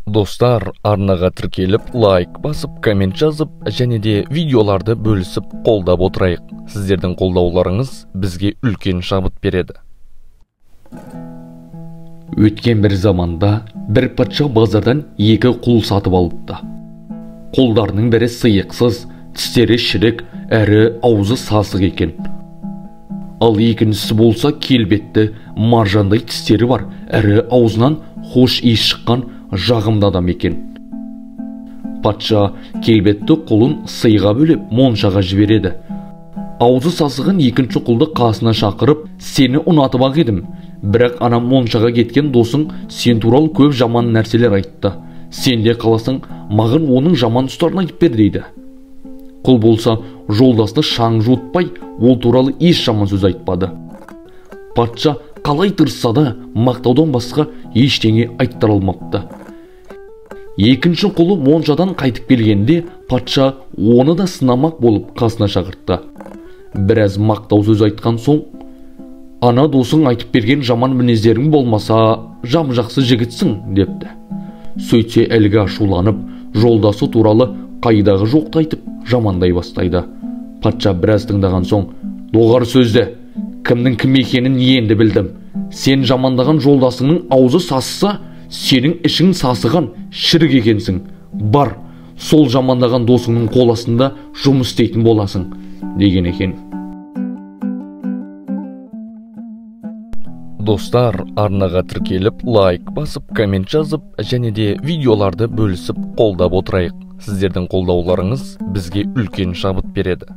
Достар, арнаға тіркеліп, лайк басып, коммент жазып, және де видеоларды бөлісіп қолдап отырайық. Сіздердің қолдауларыңыз бізге үлкен шабыт береді. Өткен бір заманда бір патша базардан екі құл сатып алыпты. Құлдарының бірі сыйықсыз, тістері шірік, әрі аузы сасық екен. Ал екіншісі болса келбетті, маржандай тістері бар, әрі аузынан хош иіс шыққан жағымды адам екен. Патша келбетті құлын сыйға бөлеп моншаға жібереді. Аузы сасыған екінші құлды қасына шақырып, сені ұнатып-ақ едім, бірақ анам моншаға кеткен досың сен туралы көп жаман нәрселер айтты. Сен де қаласың, маған оның жаман тұстарын айтып бер дейді. Құл болса жолдасты шаң жуытпай, ол туралы еш жаман сөз айтпады. Патша қалай тырысса да мақтаудан басқа ештеңе айттыра алмапты. Екінші құлы моншадан қайтып келгенде патша оны да сынамақ болып қасына шақыртты. Біраз мақтау сөз айтқан соң, ана досың айтып берген жаман мінездерің болмаса, жап-жақсы жігітсің депті. Сөйтсе әлгі ашуланып, жолдасы туралы қайдағы жоқты айтып жамандай бастайды. Патша біраз тыңдаған соң, доғар сөзді, кімнің кім екенін енді білдім. Сен жамандаған жолдасыңның аузы сасыса, сенің ішің сасыған шірік екенсің. Бар, сол жамандаған досыңның қол астында жұмыс істейтін боласың, деген екен. Достар, арнаға тіркеліп, лайк басып, коммент жазып, және де видеоларды бөлісіп қолдап отырайық. Сіздердің қолдауларыңыз бізге үлкен шабыт береді.